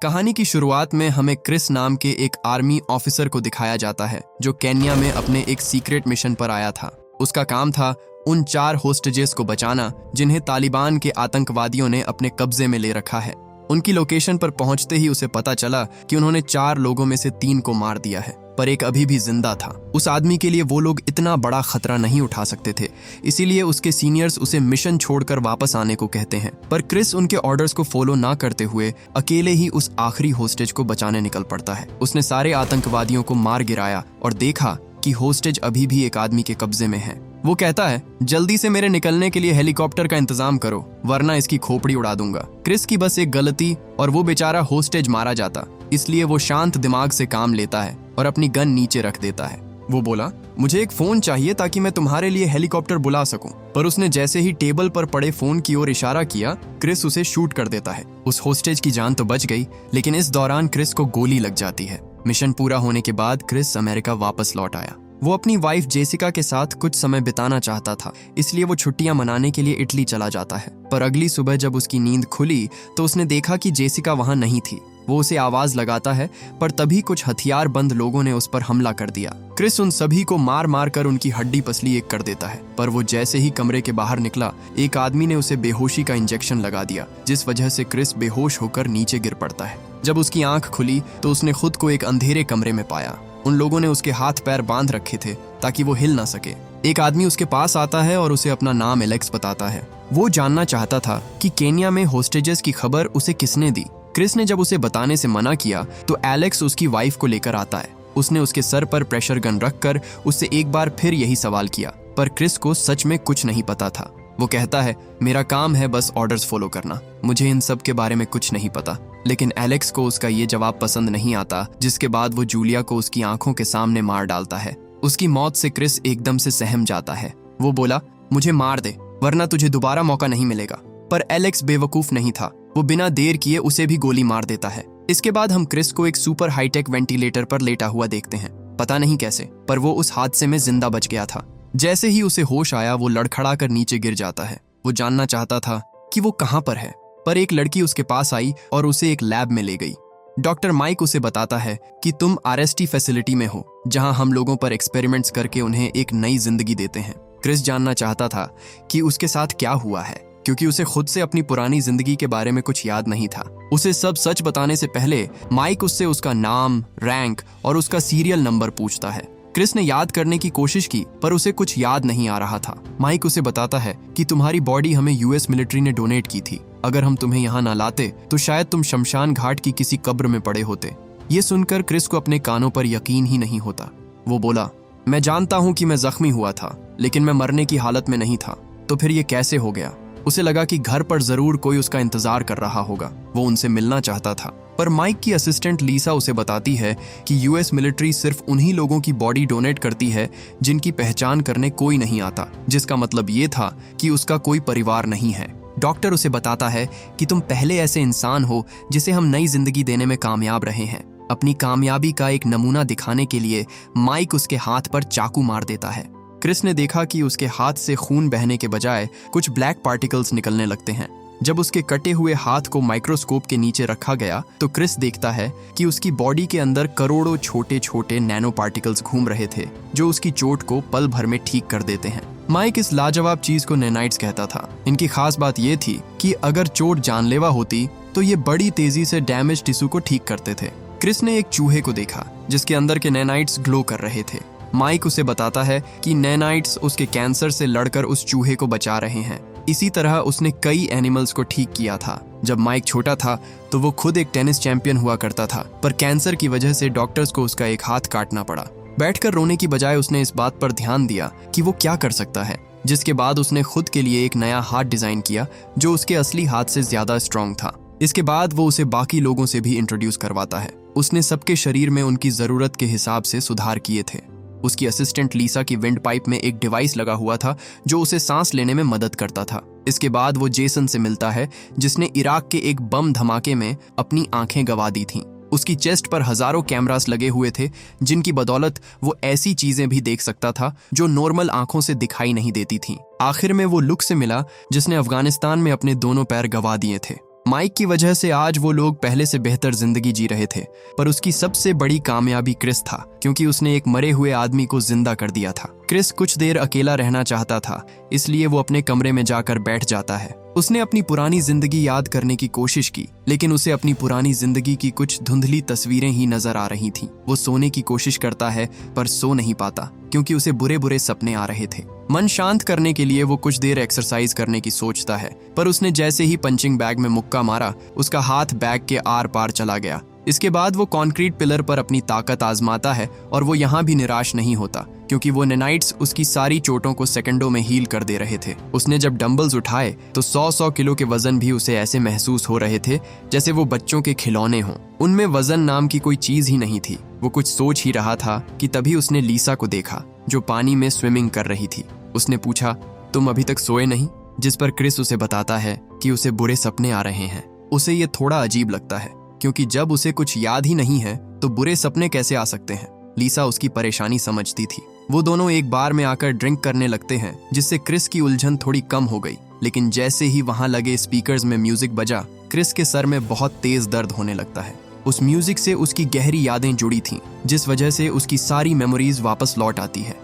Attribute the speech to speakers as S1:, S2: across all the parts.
S1: कहानी की शुरुआत में हमें क्रिस नाम के एक आर्मी ऑफिसर को दिखाया जाता है जो केन्या में अपने एक सीक्रेट मिशन पर आया था। उसका काम था उन 4 होस्टेजेस को बचाना जिन्हें तालिबान के आतंकवादियों ने अपने कब्जे में ले रखा है। उनकी लोकेशन पर पहुंचते ही उसे पता चला कि उन्होंने 4 लोगों में से 3 को मार दिया है, पर एक अभी भी जिंदा था। उस आदमी के लिए वो लोग इतना बड़ा खतरा नहीं उठा सकते थे, इसीलिए उसके सीनियर्स उसे मिशन छोड़कर वापस आने को कहते हैं। पर क्रिस उनके ऑर्डर्स को फॉलो ना करते हुए अकेले ही उस आखिरी होस्टेज को बचाने निकल पड़ता है। उसने सारे आतंकवादियों को मार गिराया और देखा कि होस्टेज अभी भी एक आदमी के कब्जे में है। वो कहता है, जल्दी से मेरे निकलने के लिए हेलीकॉप्टर का इंतजाम करो वरना इसकी खोपड़ी उड़ा दूंगा। क्रिस की बस एक गलती और वो बेचारा होस्टेज मारा जाता, इसलिए वो शांत दिमाग से काम लेता है और अपनी गन नीचे रख देता है। वो बोला, मुझे एक फोन चाहिए ताकि मैं तुम्हारे लिए हेलीकॉप्टर बुला सकूं। पर उसने जैसे ही टेबल पर पड़े फोन की ओर इशारा किया, क्रिस उसे शूट कर देता है। उस होस्टेज की जान तो बच गई, लेकिन इस दौरान क्रिस को गोली लग जाती है। मिशन पूरा होने के बाद क्रिस अमेरिका वापस लौट आया। वो अपनी वाइफ जेसिका के साथ कुछ समय बिताना चाहता था, इसलिए वो छुट्टियां मनाने के लिए इटली चला जाता है। पर अगली सुबह जब उसकी नींद खुली तो उसने देखा कि जेसिका वहां नहीं थी। वो उसे आवाज लगाता है, पर तभी कुछ हथियारबंद लोगों ने उस पर हमला कर दिया। क्रिस उन सभी को मार मार कर उनकी हड्डी पसली एक कर देता है। पर वो जैसे ही कमरे के बाहर निकला, एक आदमी ने उसे बेहोशी का इंजेक्शन लगा दिया, जिस वजह से क्रिस बेहोश होकर नीचे गिर पड़ता है। जब उसकी आंख खुली तो उसने खुद को एक अंधेरे कमरे में पाया। उन लोगों ने उसके हाथ पैर बांध रखे थे ताकि वो हिल ना सके। एक आदमी उसके पास आता है और उसे अपना नाम एलेक्स बताता है। वो जानना चाहता था कि केन्या में होस्टेजेस की खबर उसे किसने दी। क्रिस ने जब उसे बताने से मना किया तो एलेक्स उसकी वाइफ को लेकर आता है। उसने उसके सर पर प्रेशर गन रखकर उससे एक बार फिर यही सवाल किया, पर क्रिस को सच में कुछ नहीं पता था। वो कहता है, मेरा काम है बस ऑर्डर्स फॉलो करना, मुझे इन सब के बारे में कुछ नहीं पता। लेकिन एलेक्स को उसका ये जवाब पसंद नहीं आता, जिसके बाद वो जूलिया को उसकी आंखों के सामने मार डालता है। उसकी मौत से क्रिस एकदम से सहम जाता है। वो बोला, मुझे मार दे वरना तुझे दोबारा मौका नहीं मिलेगा। पर एलेक्स बेवकूफ नहीं था, वो बिना देर किए उसे भी गोली मार देता है। इसके बाद हम क्रिस को एक सुपर हाईटेक वेंटिलेटर पर लेटा हुआ देखते हैं। पता नहीं कैसे, पर वो उस हादसे में जिंदा बच गया था। जैसे ही उसे होश आया वो लड़खड़ा कर नीचे गिर जाता है। वो जानना चाहता था कि वो कहां पर है, पर एक लड़की उसके पास आई और उसे एक लैब में ले गई। डॉक्टर माइक उसे बताता है कि तुम आरएसटी फैसिलिटी में हो, जहां हम लोगों पर एक्सपेरिमेंट्स करके उन्हें एक नई जिंदगी देते हैं। क्रिस जानना चाहता था कि उसके साथ क्या हुआ है, क्योंकि उसे खुद से अपनी पुरानी जिंदगी के बारे में कुछ याद नहीं था। उसे सब सच बताने से पहले माइक उससे उसका नाम, रैंक और उसका सीरियल नंबर पूछता है। क्रिस ने याद करने की कोशिश की, पर उसे कुछ याद नहीं आ रहा था। माइक उसे बताता है कि तुम्हारी बॉडी हमें यूएस मिलिट्री ने डोनेट की थी। अगर हम तुम्हें यहाँ ना लाते तो शायद तुम शमशान घाट की किसी कब्र में पड़े होते। ये सुनकर क्रिस को अपने कानों पर यकीन ही नहीं होता। वो बोला, मैं जानता हूँ कि मैं जख्मी हुआ था, लेकिन मैं मरने की हालत में नहीं था। तो फिर ये कैसे हो गया? उसे लगा कि घर पर जरूर कोई उसका इंतजार कर रहा होगा। वो उनसे मिलना चाहता था, पर माइक की असिस्टेंट लीसा उसे बताती है कि यूएस मिलिट्री सिर्फ उन्हीं लोगों की बॉडी डोनेट करती है जिनकी पहचान करने कोई नहीं आता, जिसका मतलब ये था कि उसका कोई परिवार नहीं है। डॉक्टर उसे बताता है कि तुम पहले ऐसे इंसान हो जिसे हम नई जिंदगी देने में कामयाब रहे हैं। अपनी कामयाबी का एक नमूना दिखाने के लिए माइक उसके हाथ पर चाकू मार देता है। क्रिस ने देखा कि उसके हाथ से खून बहने के बजाय कुछ ब्लैक पार्टिकल्स निकलने लगते हैं। जब उसके कटे हुए हाथ को माइक्रोस्कोप के नीचे रखा गया तो क्रिस देखता है कि उसकी बॉडी के अंदर करोड़ों छोटे छोटे नैनो पार्टिकल्स घूम रहे थे, जो उसकी चोट को पल भर में ठीक कर देते हैं। माइक इस लाजवाब चीज को नैनाइट्स कहता था। इनकी खास बात यह थी कि अगर चोट जानलेवा होती तो ये बड़ी तेजी से डैमेज टिश्यू को ठीक करते थे। क्रिस ने एक चूहे को देखा जिसके अंदर के नैनाइट्स ग्लो कर रहे थे। माइक उसे बताता है कि नैनाइट्स उसके कैंसर से लड़कर उस चूहे को बचा रहे हैं। इसी तरह उसने कई एनिमल्स को ठीक किया था। जब माइक छोटा था तो वो खुद एक टेनिस चैंपियन हुआ करता था, पर कैंसर की वजह से डॉक्टर्स को उसका एक हाथ काटना पड़ा। बैठकर रोने की बजाय उसने इस बात पर ध्यान दिया कि वो क्या कर सकता है, जिसके बाद उसने खुद के लिए एक नया हाथ डिजाइन किया जो उसके असली हाथ से ज्यादा स्ट्रॉन्ग था। इसके बाद वो उसे बाकी लोगों से भी इंट्रोड्यूस करवाता है। उसने सबके शरीर में उनकी जरूरत के हिसाब से सुधार किए थे। उसकी असिस्टेंट लीसा की विंड पाइप में एक डिवाइस लगा हुआ था जो उसे सांस लेने में मदद करता था। इसके बाद वो जेसन से मिलता है जिसने इराक के एक बम धमाके में अपनी आंखें गंवा दी थीं। उसकी चेस्ट पर हजारों कैमरास लगे हुए थे जिनकी बदौलत वो ऐसी चीजें भी देख सकता था जो नॉर्मल आंखों से दिखाई नहीं देती थीं। आखिर में वो लुक से मिला जिसने अफगानिस्तान में अपने दोनों पैर गंवा दिए थे। माइक की वजह से आज वो लोग पहले से बेहतर जिंदगी जी रहे थे, पर उसकी सबसे बड़ी कामयाबी क्रिस था, क्योंकि उसने एक मरे हुए आदमी को जिंदा कर दिया था। क्रिस कुछ देर अकेला रहना चाहता था, इसलिए वो अपने कमरे में जाकर बैठ जाता है। उसने अपनी पुरानी जिंदगी याद करने की कोशिश की, लेकिन उसे अपनी पुरानी जिंदगी की कुछ धुंधली तस्वीरें ही नजर आ रही थीं। वो सोने की कोशिश करता है, पर सो नहीं पाता, क्योंकि उसे बुरे बुरे सपने आ रहे थे। मन शांत करने के लिए वो कुछ देर एक्सरसाइज करने की सोचता है, पर उसने जैसे ही पंचिंग बैग में मुक्का मारा, उसका हाथ बैग के आर पार चला गया। इसके बाद वो कंक्रीट पिलर पर अपनी ताकत आजमाता है, और वो यहाँ भी निराश नहीं होता, क्योंकि वो नैनाइट्स उसकी सारी चोटों को सेकंडों में हील कर दे रहे थे। उसने जब डंबल्स उठाए तो 100 किलो के वजन भी उसे ऐसे महसूस हो रहे थे जैसे वो बच्चों के खिलौने हों। उनमें वजन नाम की कोई चीज ही नहीं थी। वो कुछ सोच ही रहा था कि तभी उसने लीसा को देखा, जो पानी में स्विमिंग कर रही थी। उसने पूछा, तुम अभी तक सोए नहीं? जिस पर क्रिस उसे बताता है कि उसे बुरे सपने आ रहे हैं। उसे ये थोड़ा अजीब लगता है, क्योंकि जब उसे कुछ याद ही नहीं है तो बुरे सपने कैसे आ सकते हैं। लीसा उसकी परेशानी समझती थी। वो दोनों एक बार में आकर ड्रिंक करने लगते हैं, जिससे क्रिस की उलझन थोड़ी कम हो गई। लेकिन जैसे ही वहां लगे स्पीकर्स में म्यूजिक बजा, क्रिस के सर में बहुत तेज दर्द होने लगता है। उस म्यूजिक से उसकी गहरी यादें जुड़ी थीं, जिस वजह से उसकी सारी मेमोरीज वापस लौट आती है।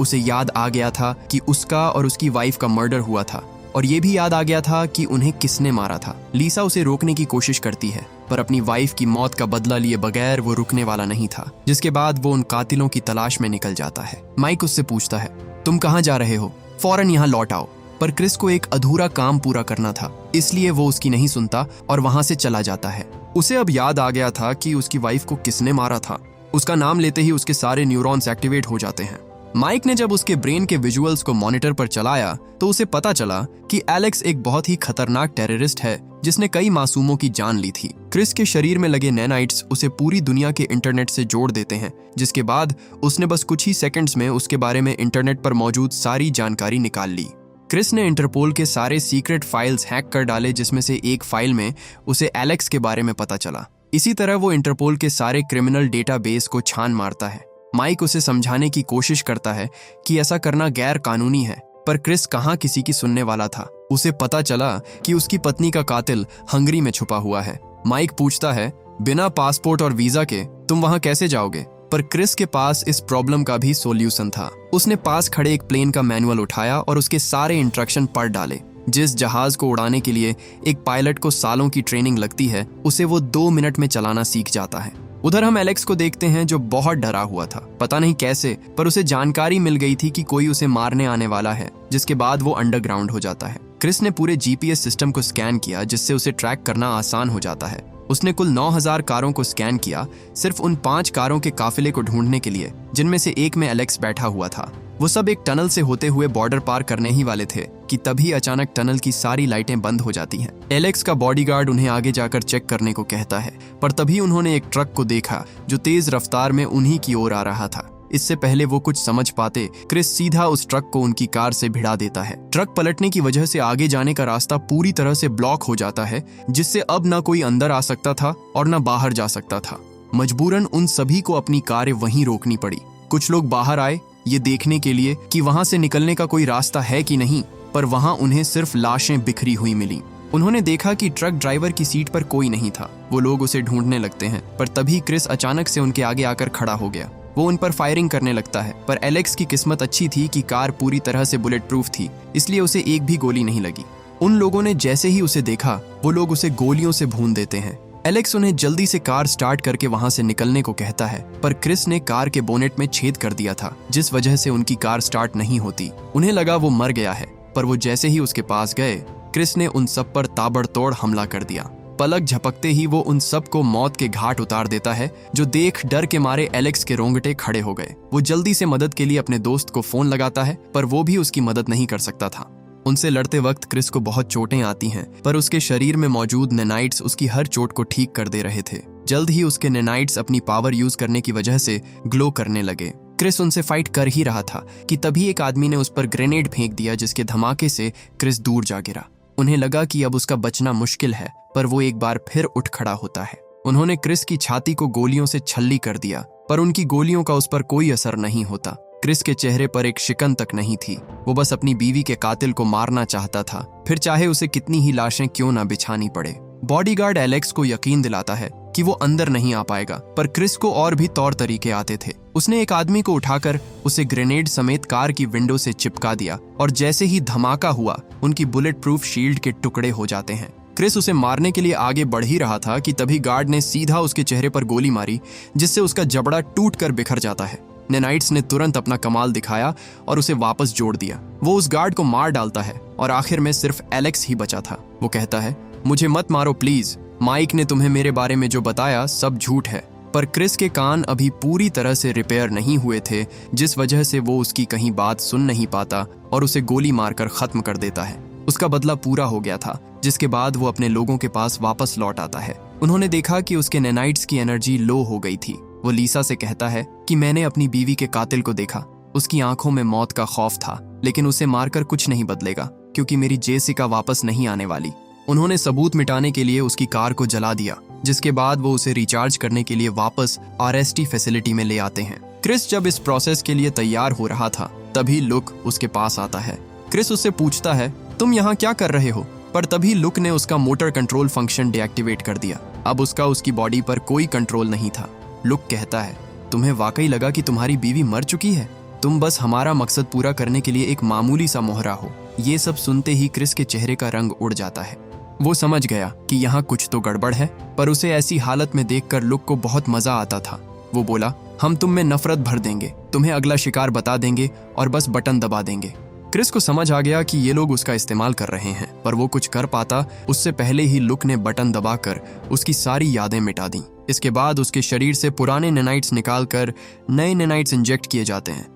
S1: उसे याद आ गया था कि उसका और उसकी वाइफ का मर्डर हुआ था, और ये भी याद आ गया था कि उन्हें किसने मारा था। लीसा उसे रोकने की कोशिश करती है, पर अपनी वाइफ की मौत का बदला लिए बगैर वो रुकने वाला नहीं था, जिसके बाद वो उन कातिलों की तलाश में निकल जाता है। माइक उससे पूछता है, तुम कहाँ जा रहे हो? फौरन यहाँ लौट आओ। पर क्रिस को एक अधूरा काम पूरा करना था, इसलिए वो उसकी नहीं सुनता और वहां से चला जाता है। उसे अब याद आ गया था कि उसकी वाइफ को किसने मारा था। उसका नाम लेते ही उसके सारे न्यूरॉन्स एक्टिवेट हो जाते हैं। माइक ने जब उसके ब्रेन के विजुअल्स को मॉनिटर पर चलाया तो उसे पता चला कि एलेक्स एक बहुत ही खतरनाक टेररिस्ट है, जिसने कई मासूमों की जान ली थी। क्रिस के शरीर में लगे नैनाइट्स उसे पूरी दुनिया के इंटरनेट से जोड़ देते हैं, जिसके बाद उसने बस कुछ ही सेकंड्स में उसके बारे में इंटरनेट पर मौजूद सारी जानकारी निकाल ली। क्रिस ने इंटरपोल के सारे सीक्रेट फाइल्स हैक कर डाले, जिसमें से एक फाइल में उसे एलेक्स के बारे में पता चला। इसी तरह वो इंटरपोल के सारे क्रिमिनल डेटाबेस को छान मारता है। माइक उसे समझाने की कोशिश करता है कि ऐसा करना गैर कानूनी है, पर क्रिस कहाँ किसी की सुनने वाला था। उसे पता चला कि उसकी पत्नी का कातिल हंगरी में छुपा हुआ है। माइक पूछता है, बिना पासपोर्ट और वीजा के तुम वहां कैसे जाओगे? पर क्रिस के पास इस प्रॉब्लम का भी सॉल्यूशन था। उसने पास खड़े एक प्लेन का मैनुअल उठाया और उसके सारे इंस्ट्रक्शन पढ़ डाले। जिस जहाज को उड़ाने के लिए एक पायलट को सालों की ट्रेनिंग लगती है, उसे वो 2 मिनट में चलाना सीख जाता है। उधर हम एलेक्स को देखते हैं, जो बहुत डरा हुआ था। पता नहीं कैसे, पर उसे जानकारी मिल गई थी कि कोई उसे मारने आने वाला है, जिसके बाद वो अंडरग्राउंड हो जाता है। क्रिस ने पूरे जीपीएस सिस्टम को स्कैन किया, जिससे उसे ट्रैक करना आसान हो जाता है। उसने कुल 9000 कारों को स्कैन किया, सिर्फ उन 5 कारों के काफिले को ढूंढने के लिए, जिनमें से एक में एलेक्स बैठा हुआ था। वो सब एक टनल से होते हुए बॉर्डर पार करने ही वाले थे कि तभी अचानक टनल की सारी लाइटें बंद हो जाती हैं। एलेक्स का बॉडीगार्ड उन्हें आगे जाकर चेक करने को कहता है, पर तभी उन्होंने एक ट्रक को देखा जो तेज रफ्तार में उन्हीं की ओर आ रहा था। इससे पहले वो कुछ समझ पाते, क्रिस सीधा उस ट्रक को उनकी कार से भिड़ा देता है। ट्रक पलटने की वजह से आगे जाने का रास्ता पूरी तरह से ब्लॉक हो जाता है, जिससे अब ना कोई अंदर आ सकता था और ना बाहर जा सकता था। मजबूरन उन सभी को अपनी कारें वहीं रोकनी पड़ी। कुछ लोग बाहर आए ये देखने के लिए कि वहां से निकलने का कोई रास्ता है कि नहीं, पर वहां उन्हें सिर्फ लाशें बिखरी हुई मिली। उन्होंने देखा कि ट्रक ड्राइवर की सीट पर कोई नहीं था। वो लोग उसे ढूंढने लगते हैं, पर तभी क्रिस अचानक से उनके आगे आकर खड़ा हो गया। वो उन पर फायरिंग करने लगता है, पर एलेक्स की किस्मत अच्छी थी कि कार पूरी तरह से बुलेट प्रूफ थी, इसलिए उसे एक भी गोली नहीं लगी। उन लोगों ने जैसे ही उसे देखा, वो लोग उसे गोलियों से भून देते हैं। एलेक्स उन्हें जल्दी से कार स्टार्ट करके वहां से निकलने को कहता है, पर क्रिस ने कार के बोनेट में छेद कर दिया था, जिस वजह से उनकी कार स्टार्ट नहीं होती। उन्हें लगा वो मर गया है, पर वो जैसे ही उसके पास गए, क्रिस ने उन सब पर ताबड़तोड़ हमला कर दिया। पलक झपकते ही वो उन सब को मौत के घाट उतार देता है, जो देख डर के मारे एलेक्स के रोंगटे खड़े हो गए। वो जल्दी से मदद के लिए अपने दोस्त को फोन लगाता है, पर वो भी उसकी मदद नहीं कर सकता था। उनसे लड़ते वक्त क्रिस को बहुत चोटें आती हैं, पर उसके शरीर में मौजूद नैनाइट्स उसकी हर चोट को ठीक कर दे रहे थे। जल्द ही उसके नैनाइट्स अपनी पावर यूज करने की वजह से ग्लो करने लगे। क्रिस उनसे फाइट कर ही रहा था कि तभी एक आदमी ने उस पर ग्रेनेड फेंक दिया, जिसके धमाके से क्रिस दूर जा गिरा। उन्हें लगा कि अब उसका बचना मुश्किल है, पर वो एक बार फिर उठ खड़ा होता है। उन्होंने क्रिस की छाती को गोलियों से छल्ली कर दिया, पर उनकी गोलियों का उस पर कोई असर नहीं होता। क्रिस के चेहरे पर एक शिकन तक नहीं थी। वो बस अपनी बीवी के कातिल को मारना चाहता था, फिर चाहे उसे कितनी ही लाशें क्यों ना बिछानी पड़े। बॉडीगार्ड एलेक्स को यकीन दिलाता है कि वो अंदर नहीं आ पाएगा, पर क्रिस को और भी तौर तरीके आते थे। उसने एक आदमी को उठाकर उसे ग्रेनेड समेत कार की विंडो से चिपका दिया और जैसे ही धमाका हुआ उनकी बुलेट प्रूफ शील्ड के टुकड़े हो जाते हैं। क्रिस उसे मारने के लिए आगे बढ़ ही रहा था कि तभी गार्ड ने सीधा उसके चेहरे पर गोली मारी, जिससे उसका जबड़ा टूटकर बिखर जाता है। नैनाइट्स ने तुरंत अपना कमाल दिखाया और उसे वापस जोड़ दिया। वो उस गार्ड को मार डालता है और आखिर में सिर्फ एलेक्स ही बचा था। वो कहता है, मुझे मत मारो प्लीज, माइक ने तुम्हें मेरे बारे में जो बताया सब झूठ है। पर क्रिस के कान अभी पूरी तरह से रिपेयर नहीं हुए थे, जिस वजह से वो उसकी कहीं बात सुन नहीं पाता और उसे गोली मारकर खत्म कर देता है। उसका बदला पूरा हो गया था, जिसके बाद वो अपने लोगों के पास वापस लौट आता है। उन्होंने देखा कि उसके नैनाइट्स की एनर्जी लो हो गई थी। वो लीसा से कहता है कि मैंने अपनी बीवी के कातिल को देखा। उसकी आंखों में मौत का खौफ था, लेकिन उसे मारकर कुछ नहीं बदलेगा, क्योंकि मेरी जेसिका वापस नहीं आने वाली। उन्होंने सबूत मिटाने के लिए उसकी कार को जला दिया, जिसके बाद वो उसे रिचार्ज करने के लिए वापस आरएसटी फैसिलिटी में ले आते हैं। क्रिस जब इस प्रोसेस के लिए तैयार हो रहा था, तभी लुक उसके पास आता है। क्रिस उससे पूछता है, तुम यहाँ क्या कर रहे हो? पर तभी लुक ने उसका मोटर कंट्रोल फंक्शन डीएक्टिवेट कर दिया। अब उसकी बॉडी पर कोई कंट्रोल नहीं था। लुक कहता है, तुम्हें वाकई लगा कि तुम्हारी बीवी मर चुकी है? तुम बस हमारा मकसद पूरा करने के लिए एक मामूली सा मोहरा हो। ये सब सुनते ही क्रिस के चेहरे का रंग उड़ जाता है। वो समझ गया कि यहाँ कुछ तो गड़बड़ है, पर उसे ऐसी हालत में देखकर लुक को बहुत मजा आता था। वो बोला, हम तुम में नफरत भर देंगे, तुम्हें अगला शिकार बता देंगे और बस बटन दबा देंगे। क्रिस को समझ आ गया कि ये लोग उसका इस्तेमाल कर रहे हैं, पर वो कुछ कर पाता उससे पहले ही लुक ने बटन दबाकर उसकी सारी यादें मिटा दी। इसके बाद उसके शरीर से पुराने नैनाइट्स निकालकर नए नैनाइट्स इंजेक्ट किए जाते हैं।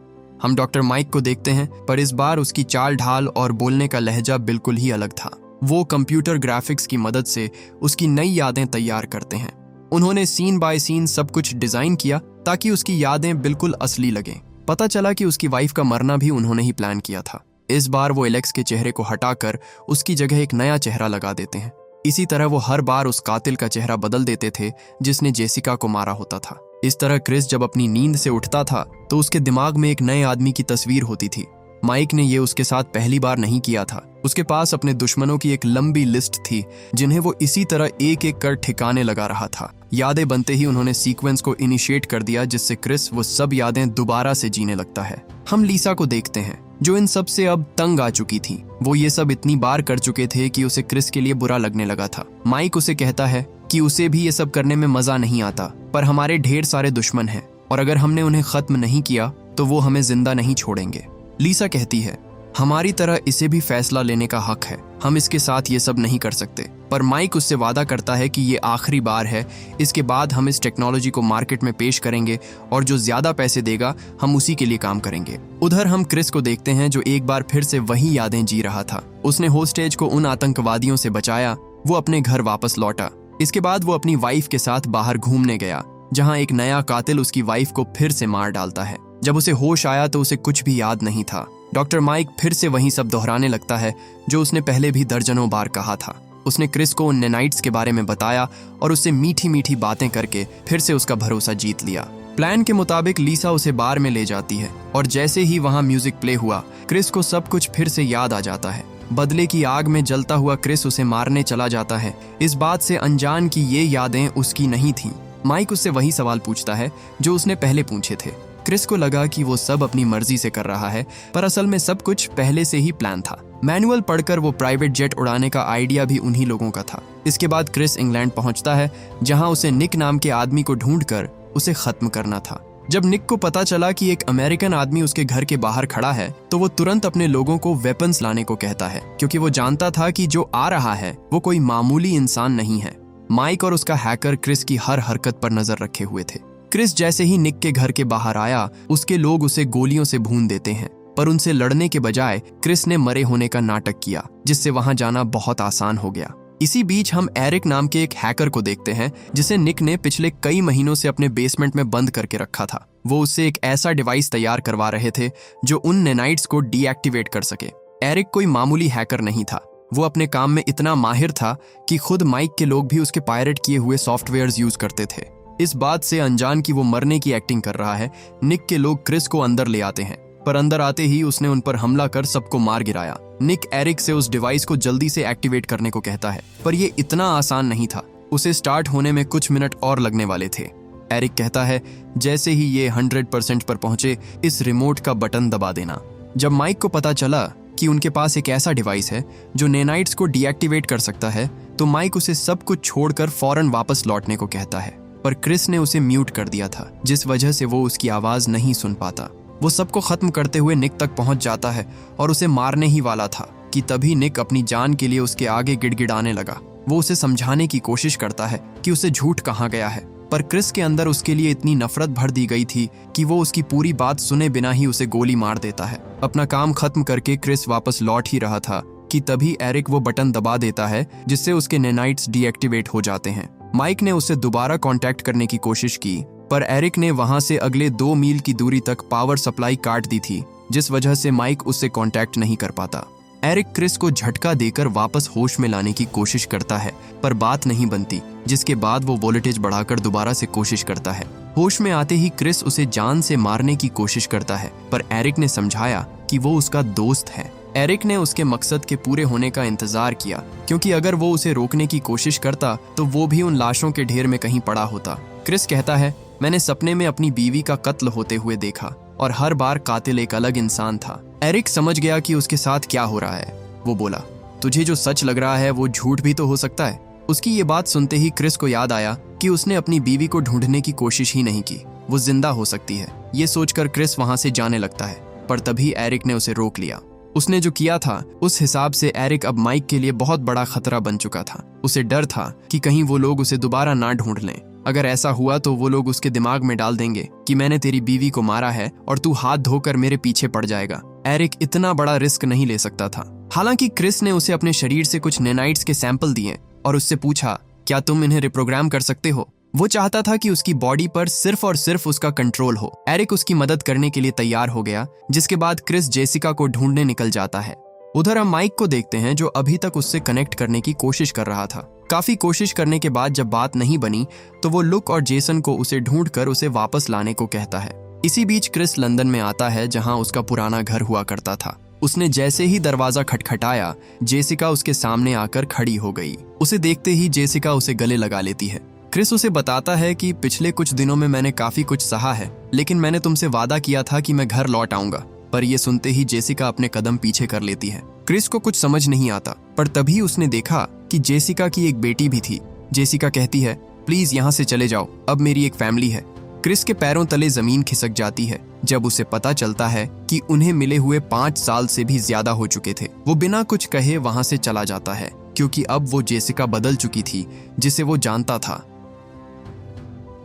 S1: हम डॉक्टर माइक को देखते हैं, पर इस बार उसकी चाल ढाल और बोलने का लहजा बिल्कुल ही अलग था। वो कंप्यूटर ग्राफिक्स की मदद से उसकी नई यादें तैयार करते हैं। उन्होंने सीन बाय सीन सब कुछ डिजाइन किया ताकि उसकी यादें बिल्कुल असली लगें। पता चला कि उसकी वाइफ का मरना भी उन्होंने ही प्लान किया था। इस बार वो एलेक्स के चेहरे को हटाकर उसकी जगह एक नया चेहरा लगा देते हैं। इसी तरह वो हर बार उस कातिल का चेहरा बदल देते थे जिसने जेसिका को मारा होता था। इस तरह क्रिस जब अपनी नींद से उठता था तो उसके दिमाग में एक नए आदमी की तस्वीर होती थी। माइक ने ये उसके साथ पहली बार नहीं किया था। उसके पास अपने दुश्मनों की एक लंबी लिस्ट थी, जिन्हें वो इसी तरह एक एक कर ठिकाने लगा रहा था। यादें बनते ही उन्होंने सीक्वेंस को इनिशिएट कर दिया, जिससे क्रिस वो सब यादें दोबारा से जीने लगता है। हम लीसा को देखते हैं, जो इन सब से अब तंग आ चुकी थी। वो ये सब इतनी बार कर चुके थे कि उसे क्रिस के लिए बुरा लगने लगा था। माइक उसे कहता है कि उसे भी ये सब करने में मजा नहीं आता, पर हमारे ढेर सारे दुश्मन हैं और अगर हमने उन्हें खत्म नहीं किया तो वो हमें जिंदा नहीं छोड़ेंगे। लीसा कहती है, हमारी तरह इसे भी फैसला लेने का हक है, हम इसके साथ ये सब नहीं कर सकते। पर माइक उससे वादा करता है कि ये आखिरी बार है, इसके बाद हम इस टेक्नोलॉजी को मार्केट में पेश करेंगे और जो ज्यादा पैसे देगा हम उसी के लिए काम करेंगे। उधर हम क्रिस को देखते हैं, जो एक बार फिर से वही यादें जी रहा था। उसने होस्टेज को उन आतंकवादियों से बचाया। वो अपने घर वापस लौटा। इसके बाद वो अपनी वाइफ के साथ बाहर घूमने गया, जहाँ एक नया कातिल उसकी वाइफ को फिर से मार डालता है। जब उसे होश आया तो उसे कुछ भी याद नहीं था। डॉक्टर माइक फिर से वही सब दोहराने लगता है जो उसने पहले भी दर्जनों बार कहा था। उसने क्रिस को उन नैनाइट्स के बारे में बताया और उससे मीठी मीठी बातें करके फिर से उसका भरोसा जीत लिया। प्लान के मुताबिक लीसा उसे बार में ले जाती है और जैसे ही वहाँ म्यूजिक प्ले हुआ, क्रिस को सब कुछ फिर से याद आ जाता है। बदले की आग में जलता हुआ क्रिस उसे मारने चला जाता है, इस बात से अनजान कि ये यादें उसकी नहीं थीं। माइक उससे वही सवाल पूछता है जो उसने पहले पूछे थे। क्रिस को लगा कि वो सब अपनी मर्जी से कर रहा है, पर असल में सब कुछ पहले से ही प्लान था। मैनुअल पढ़कर वो प्राइवेट जेट उड़ाने का आइडिया भी उन्हीं लोगों का था। इसके बाद क्रिस इंग्लैंड पहुंचता है, जहां उसे निक नाम के आदमी को ढूंढकर उसे खत्म करना था। जब निक को पता चला कि एक अमेरिकन आदमी उसके घर के बाहर खड़ा है, तो वो तुरंत अपने लोगों को वेपन्स लाने को कहता है, क्योंकि वो जानता था कि जो आ रहा है वो कोई मामूली इंसान नहीं है। माइक और उसका हैकर क्रिस की हर हरकत पर नजर रखे हुए थे। क्रिस जैसे ही निक के घर के बाहर आया, उसके लोग उसे गोलियों से भून देते हैं, पर उनसे लड़ने के बजाय क्रिस ने मरे होने का नाटक किया, जिससे वहां जाना बहुत आसान हो गया। इसी बीच हम एरिक नाम के एक हैकर को देखते हैं, जिसे निक ने पिछले कई महीनों से अपने बेसमेंट में बंद करके रखा था। वो उससे एक ऐसा डिवाइस तैयार करवा रहे थे जो उन नैनाइट्स को डीएक्टिवेट कर सके। एरिक कोई मामूली हैकर नहीं था। वो अपने काम में इतना माहिर था कि खुद माइक के लोग भी उसके पायरेट किए हुए सॉफ्टवेयर्स यूज करते थे। इस बात से अनजान कि वो मरने की एक्टिंग कर रहा है, निक के लोग क्रिस को अंदर ले आते हैं, पर अंदर आते ही उसने उन पर हमला कर सबको मार गिराया। निक एरिक से उस डिवाइस को जल्दी से एक्टिवेट करने को कहता है, पर ये इतना आसान नहीं था। उसे स्टार्ट होने में कुछ मिनट और लगने वाले थे। एरिक कहता है, जैसे ही ये 100% पर पहुंचे, इस रिमोट का बटन दबा देना। जब माइक को पता चला कि उनके पास एक ऐसा डिवाइस है जो नैनाइट्स को डीएक्टिवेट कर सकता है, तो माइक उसे सब कुछ छोड़कर फौरन वापस लौटने को कहता है, पर क्रिस ने उसे म्यूट कर दिया था, जिस वजह से वो उसकी आवाज नहीं सुन पाता। वो सबको खत्म करते हुए निक तक पहुंच जाता है और उसे मारने ही वाला था कि तभी निक अपनी जान के लिए उसके आगे गिड़गिड़ाने लगा। वो उसे समझाने की कोशिश करता है कि उसे झूठ कहाँ गया है, पर क्रिस के अंदर उसके लिए इतनी नफरत भर दी गई थी कि वो उसकी पूरी बात सुने बिना ही उसे गोली मार देता है। अपना काम खत्म करके क्रिस वापस लौट ही रहा था कि तभी एरिक वो बटन दबा देता है, जिससे उसके नैनाइट्स डीएक्टिवेट हो जाते हैं। माइक ने उसे दोबारा कांटेक्ट करने की कोशिश की, पर एरिक ने वहां से अगले 2 मील की दूरी तक पावर सप्लाई काट दी थी, जिस वजह से माइक उससे कांटेक्ट नहीं कर पाता। एरिक क्रिस को झटका देकर वापस होश में लाने की कोशिश करता है, पर बात नहीं बनती, जिसके बाद वो वोल्टेज बढ़ाकर दोबारा से कोशिश करता है। होश में आते ही क्रिस उसे जान से मारने की कोशिश करता है, पर एरिक ने समझाया कि वो उसका दोस्त है। एरिक ने उसके मकसद के पूरे होने का इंतजार किया, क्योंकि अगर वो उसे रोकने की कोशिश करता तो वो भी उन लाशों के ढेर में कहीं पड़ा होता। क्रिस कहता है, मैंने सपने में अपनी बीवी का कत्ल होते हुए देखा और हर बार कातिल एक अलग इंसान था। एरिक समझ गया कि उसके साथ क्या हो रहा है। वो बोला, तुझे जो सच लग रहा है वो झूठ भी तो हो सकता है। उसकी ये बात सुनते ही क्रिस को याद आया कि उसने अपनी बीवी को ढूंढने की कोशिश ही नहीं की, वो जिंदा हो सकती है। ये सोचकर क्रिस वहां से जाने लगता है, पर तभी एरिक ने उसे रोक लिया। उसने जो किया था उस हिसाब से एरिक अब माइक के लिए बहुत बड़ा खतरा बन चुका था। उसे डर था कि कहीं वो लोग उसे दोबारा ना ढूंढ लें। अगर ऐसा हुआ तो वो लोग उसके दिमाग में डाल देंगे कि मैंने तेरी बीवी को मारा है और तू हाथ धोकर मेरे पीछे पड़ जाएगा। एरिक इतना बड़ा रिस्क नहीं ले सकता था। हालांकि क्रिस ने उसे अपने शरीर से कुछ नैनाइट्स के सैंपल दिए और उससे पूछा, क्या तुम इन्हें रिप्रोग्राम कर सकते हो? वो चाहता था कि उसकी बॉडी पर सिर्फ और सिर्फ उसका कंट्रोल हो। एरिक उसकी मदद करने के लिए तैयार हो गया, जिसके बाद क्रिस जेसिका को ढूंढने निकल जाता है। उधर हम माइक को देखते हैं, जो अभी तक उससे कनेक्ट करने की कोशिश कर रहा था। काफी कोशिश करने के बाद जब बात नहीं बनी तो वो लुक और जेसन को उसे ढूंढकर उसे वापस लाने को कहता है। इसी बीच क्रिस लंदन में आता है, जहां उसका पुराना घर हुआ करता था। उसने जैसे ही दरवाजा खटखटाया, जेसिका उसके सामने आकर खड़ी हो गई। उसे देखते ही जेसिका उसे गले लगा लेती है। क्रिस उसे बताता है कि पिछले कुछ दिनों में मैंने काफी कुछ सहा है, लेकिन मैंने तुमसे वादा किया था कि मैं घर लौट आऊंगा। पर यह सुनते ही जेसिका अपने कदम पीछे कर लेती है। क्रिस को कुछ समझ नहीं आता, पर तभी उसने देखा कि जेसिका की एक बेटी भी थी। जेसिका कहती है, प्लीज यहाँ से चले जाओ, अब मेरी एक फैमिली है। क्रिस के पैरों तले जमीन खिसक जाती है जब उसे पता चलता है कि उन्हें मिले हुए 5 साल से भी ज्यादा हो चुके थे। वो बिना कुछ कहे वहां से चला जाता है, क्योंकि अब वो जेसिका बदल चुकी थी, जिसे वो जानता था।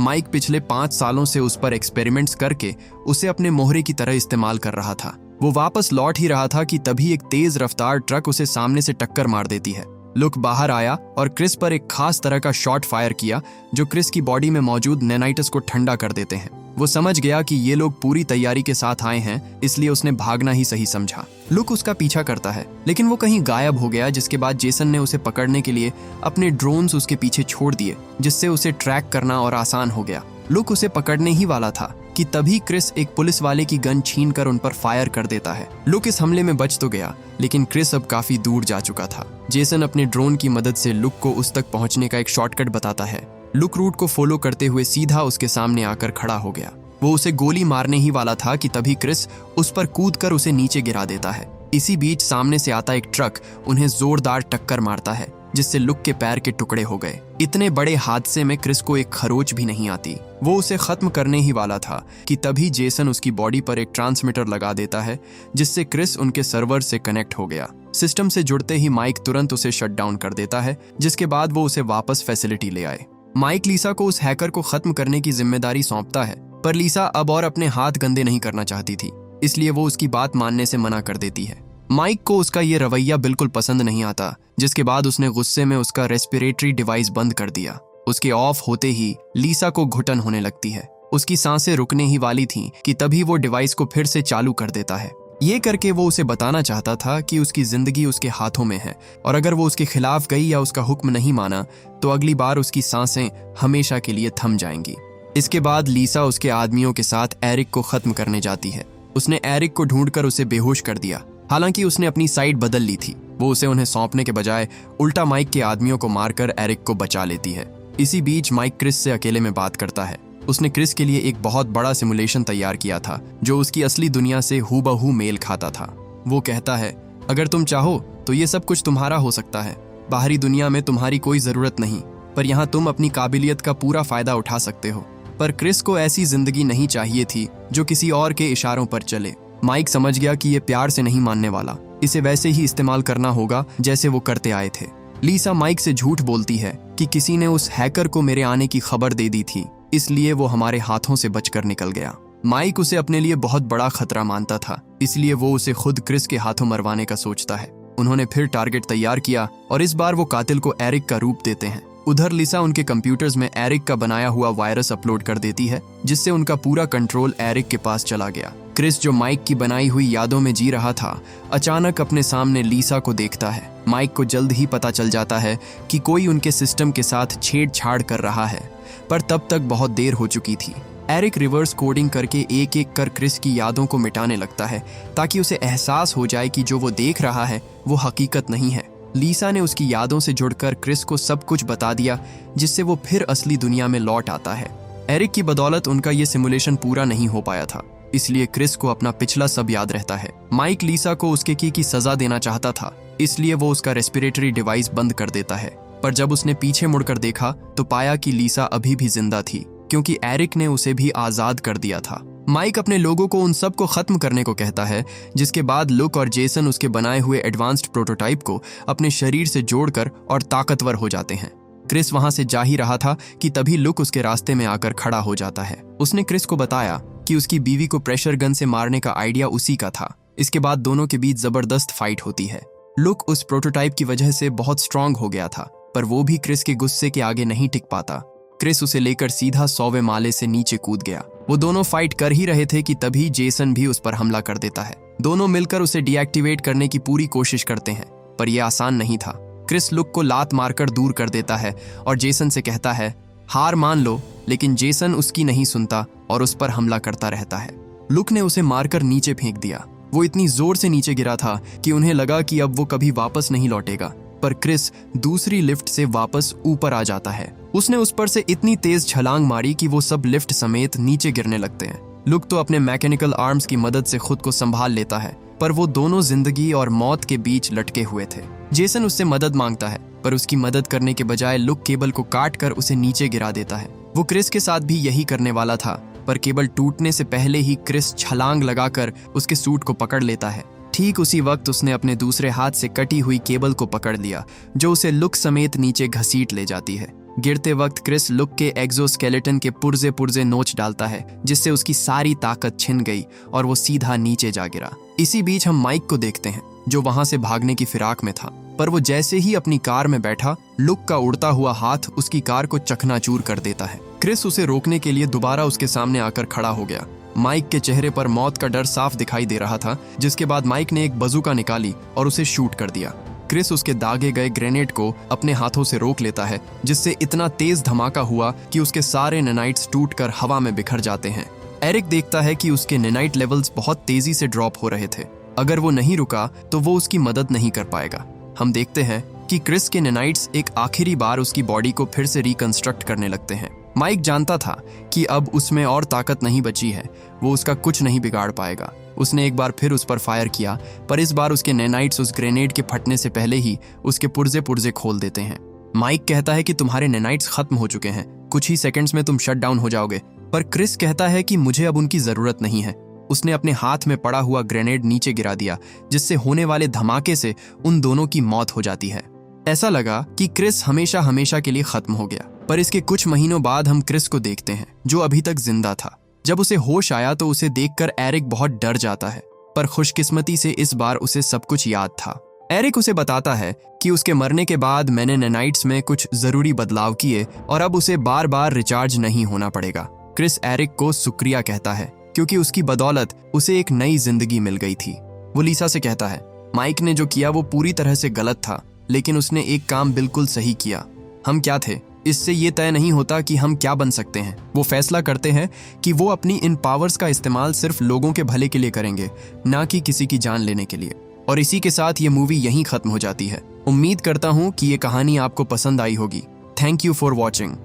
S1: माइक पिछले 5 सालों से उस पर एक्सपेरिमेंट्स करके उसे अपने मोहरे की तरह इस्तेमाल कर रहा था। वो वापस लौट ही रहा था कि तभी एक तेज रफ्तार ट्रक उसे सामने से टक्कर मार देती है। लुक बाहर आया और क्रिस पर एक खास तरह का शॉट फायर किया, जो क्रिस की बॉडी में मौजूद नैनाइट्स को ठंडा कर देते हैं। वो समझ गया कि ये लोग पूरी तैयारी के साथ आए हैं, इसलिए उसने भागना ही सही समझा। लुक उसका पीछा करता है, लेकिन वो कहीं गायब हो गया, जिसके बाद जेसन ने उसे पकड़ने के लिए अपने ड्रोन्स उसके पीछे छोड़ दिए, जिससे उसे ट्रैक करना और आसान हो गया। लुक उसे पकड़ने ही वाला था कि तभी क्रिस एक पुलिस वाले की गन छीनकर उन पर फायर कर देता है। लुक इस हमले में बच तो गया, लेकिन क्रिस अब काफी दूर जा चुका था। जेसन अपने ड्रोन की मदद से लुक को उस तक पहुंचने का एक शॉर्टकट बताता है। लुक रूट को फॉलो करते हुए सीधा उसके सामने आकर खड़ा हो गया। वो उसे गोली मारने ही वाला था कि तभी क्रिस उस पर कूदकर उसे नीचे गिरा देता है। इसी बीच सामने से आता एक ट्रक उन्हें जोरदार टक्कर मारता है, जिससे लुक के पैर के टुकड़े हो गए। इतने बड़े हादसे में क्रिस को एक खरोच भी नहीं आती। वो उसे खत्म करने ही वाला था कि तभी जेसन उसकी बॉडी पर एक ट्रांसमीटर लगा देता है, जिससे क्रिस उनके सर्वर से कनेक्ट हो गया। सिस्टम से जुड़ते ही माइक तुरंत उसे शट डाउन कर देता है, जिसके बाद वो उसे वापस फैसिलिटी ले आए। माइक लीसा को उस हैकर को खत्म करने की जिम्मेदारी सौंपता है, पर लीसा अब और अपने हाथ गंदे नहीं करना चाहती थी, इसलिए वो उसकी बात मानने से मना कर देती है। माइक को उसका ये रवैया बिल्कुल पसंद नहीं आता, जिसके बाद उसने गुस्से में उसका रेस्पिरेटरी डिवाइस बंद कर दिया। उसके ऑफ होते ही लीसा को घुटन होने लगती है। उसकी सांसें रुकने ही वाली थीं कि तभी वो डिवाइस को फिर से चालू कर देता है। ये करके वो उसे बताना चाहता था कि उसकी जिंदगी उसके हाथों में है और अगर वो उसके खिलाफ गई या उसका हुक्म नहीं माना तो अगली बार उसकी सांसें हमेशा के लिए थम जाएंगी। इसके बाद लीसा उसके आदमियों के साथ एरिक को खत्म करने जाती है। उसने एरिक को ढूंढकर उसे बेहोश कर दिया। हालांकि उसने अपनी साइड बदल ली थी। वो उसे उन्हें सौंपने के बजाय उल्टा माइक के आदमियों को मारकर एरिक को बचा लेती है। इसी बीच माइक क्रिस से अकेले में बात करता है। उसने क्रिस के लिए एक बहुत बड़ा सिमुलेशन तैयार किया था जो उसकी असली दुनिया से हूबहू मेल खाता था। वो कहता है, अगर तुम चाहो तो ये सब कुछ तुम्हारा हो सकता है। बाहरी दुनिया में तुम्हारी कोई जरूरत नहीं, पर यहाँ तुम अपनी काबिलियत का पूरा फायदा उठा सकते हो। पर क्रिस को ऐसी जिंदगी नहीं चाहिए थी जो किसी और के इशारों पर चले। माइक समझ गया कि ये प्यार से नहीं मानने वाला, इसे वैसे ही इस्तेमाल करना होगा जैसे वो करते आए थे। लीसा माइक से झूठ बोलती है कि किसी ने उस हैकर को मेरे आने की खबर दे दी थी, इसलिए वो हमारे हाथों से बचकर निकल गया। माइक उसे अपने लिए बहुत बड़ा खतरा मानता था, इसलिए वो उसे खुद क्रिस के हाथों मरवाने का सोचता है। उन्होंने फिर टारगेट तैयार किया और इस बार वो कातिल को एरिक का रूप देते हैं। उधर लिसा उनके कंप्यूटर्स में एरिक का बनाया हुआ वायरस अपलोड कर देती है, जिससे उनका पूरा कंट्रोल एरिक के पास चला गया। क्रिस जो माइक की बनाई हुई यादों में जी रहा था, अचानक अपने सामने लीसा को देखता है। माइक को जल्द ही पता चल जाता है कि कोई उनके सिस्टम के साथ छेड़छाड़ कर रहा है, पर तब तक बहुत देर हो चुकी थी। एरिक रिवर्स कोडिंग करके एक एक कर क्रिस की यादों को मिटाने लगता है ताकि उसे एहसास हो जाए कि जो वो देख रहा है वो हकीकत नहीं है। लीसा ने उसकी यादों से जुड़कर क्रिस को सब कुछ बता दिया, जिससे वो फिर असली दुनिया में लौट आता है। एरिक की बदौलत उनका ये सिमुलेशन पूरा नहीं हो पाया था, इसलिए क्रिस को अपना पिछला सब याद रहता है। माइक लीसा को उसके की सजा देना चाहता था, इसलिए वो उसका रेस्पिरेटरी डिवाइस बंद कर देता है। पर जब उसने पीछे मुड़कर देखा तो पाया कि लीसा अभी भी जिंदा थी, क्योंकि एरिक ने उसे भी आजाद कर दिया था। माइक अपने लोगों को उन सब को खत्म करने को कहता है, जिसके बाद लुक और जेसन उसके बनाए हुए एडवांस्ड प्रोटोटाइप को अपने शरीर से जोड़कर और ताकतवर हो जाते हैं। क्रिस वहां से जा ही रहा था कि तभी लुक उसके रास्ते में आकर खड़ा हो जाता है। उसने क्रिस को बताया कि उसकी बीवी को प्रेशर गन से मारने का आइडिया उसी का था। इसके बाद दोनों के बीच जबरदस्त फाइट होती है। लुक उस प्रोटोटाइप की वजह से बहुत स्ट्रांग हो गया था, पर वो भी क्रिस के गुस्से के आगे नहीं टिक पाता। क्रिस उसे लेकर सीधा 100वें माले से नीचे कूद गया। वो दोनों फाइट कर ही रहे थे कि तभी जेसन भी उस पर हमला कर देता है। दोनों मिलकर उसे डीएक्टिवेट करने की पूरी कोशिश करते हैं, पर यह आसान नहीं था। क्रिस लुक को लात मारकर दूर कर देता है और जेसन से कहता है, हार मान लो, लेकिन जेसन उसकी नहीं सुनता और उस पर हमला करता रहता है। लुक ने उसे मारकर नीचे फेंक दिया। वो इतनी जोर से नीचे गिरा था कि उन्हें लगा कि अब वो कभी वापस नहीं लौटेगा, पर क्रिस दूसरी लिफ्ट से वापस ऊपर आ जाता है। उसने उस पर से इतनी तेज छलांग मारी कि वो सब लिफ्ट समेत नीचे गिरने लगते हैं। लुक तो अपने मैकेनिकल आर्म्स की मदद से खुद को संभाल लेता है, पर वो दोनों जिंदगी और मौत के बीच लटके हुए थे। जेसन उससे मदद मांगता है, पर उसकी मदद करने के बजाय लुक केबल को काट कर उसे नीचे गिरा देता है। वो क्रिस के साथ भी यही करने वाला था, पर केबल टूटने से पहले ही क्रिस छलांग लगाकर उसके सूट को पकड़ लेता है। ठीक उसी वक्त उसने अपने दूसरे हाथ से कटी हुई केबल को पकड़ लिया, जो उसे लुक समेत नीचे घसीट ले जाती है। गिरते वक्त क्रिस लुक के एक्सोस्केलेटन के पुर्जे पुर्जे नोच डालता है, जिससे उसकी सारी ताकत छिन गई और वो सीधा नीचे जा गिरा। इसी बीच हम माइक को देखते हैं, जो वहां से भागने की फिराक में था, पर वो जैसे ही अपनी कार में बैठा, लुक का उड़ता हुआ हाथ उसकी कार को चकनाचूर कर देता है। क्रिस उसे रोकने के लिए दोबारा उसके सामने आकर खड़ा हो गया। माइक के चेहरे पर मौत का डर साफ दिखाई दे रहा था, जिसके बाद माइक ने एक बजूका निकाली और उसे शूट कर दिया। क्रिस उसके दागे गए ग्रेनेड को अपने हाथों से रोक लेता है, जिससे इतना तेज धमाका हुआ कि उसके सारे नैनाइट्स टूटकर हवा में बिखर जाते हैं। एरिक देखता है कि उसके नैनाइट लेवल्स बहुत तेजी से ड्रॉप हो रहे थे। अगर वो नहीं रुका तो वो उसकी मदद नहीं कर पाएगा। हम देखते हैं कि क्रिस के नैनाइट्स एक आखिरी बार उसकी बॉडी को फिर से रिकंस्ट्रक्ट करने लगते हैं। माइक जानता था कि अब उसमें और ताकत नहीं बची है, वो उसका कुछ नहीं बिगाड़ पाएगा। उसने एक बार फिर उस पर फायर किया, पर इस बार उसके नैनाइट्स उस ग्रेनेड के फटने से पहले ही उसके पुर्जे पुर्जे खोल देते हैं। माइक कहता है कि तुम्हारे नैनाइट्स खत्म हो चुके हैं, कुछ ही सेकंड्स में तुम शट डाउन हो जाओगे, पर क्रिस कहता है कि मुझे अब उनकी जरूरत नहीं है। उसने अपने हाथ में पड़ा हुआ ग्रेनेड नीचे गिरा दिया, जिससे होने वाले धमाके से उन दोनों की मौत हो जाती है। ऐसा लगा कि क्रिस हमेशा हमेशा के लिए खत्म हो गया। पर इसके कुछ महीनों बाद हम क्रिस को देखते हैं, जो अभी तक जिंदा था। जब उसे होश आया तो उसे देखकर एरिक बहुत डर जाता है, पर खुशकिस्मती से इस बार उसे सब कुछ याद था। एरिक उसे बताता है कि उसके मरने के बाद मैंने नैनाइट्स में कुछ जरूरी बदलाव किए और अब उसे बार बार रिचार्ज नहीं होना पड़ेगा। क्रिस एरिक को शुक्रिया कहता है, क्योंकि उसकी बदौलत उसे एक नई जिंदगी मिल गई थी। वो लीसा से कहता है, माइक ने जो किया वो पूरी तरह से गलत था, लेकिन उसने एक काम बिल्कुल सही किया। हम क्या थे, इससे ये तय नहीं होता कि हम क्या बन सकते हैं। वो फैसला करते हैं कि वो अपनी इन पावर्स का इस्तेमाल सिर्फ लोगों के भले के लिए करेंगे, ना कि किसी की जान लेने के लिए। और इसी के साथ ये मूवी यहीं खत्म हो जाती है। उम्मीद करता हूँ कि ये कहानी आपको पसंद आई होगी। Thank you for watching.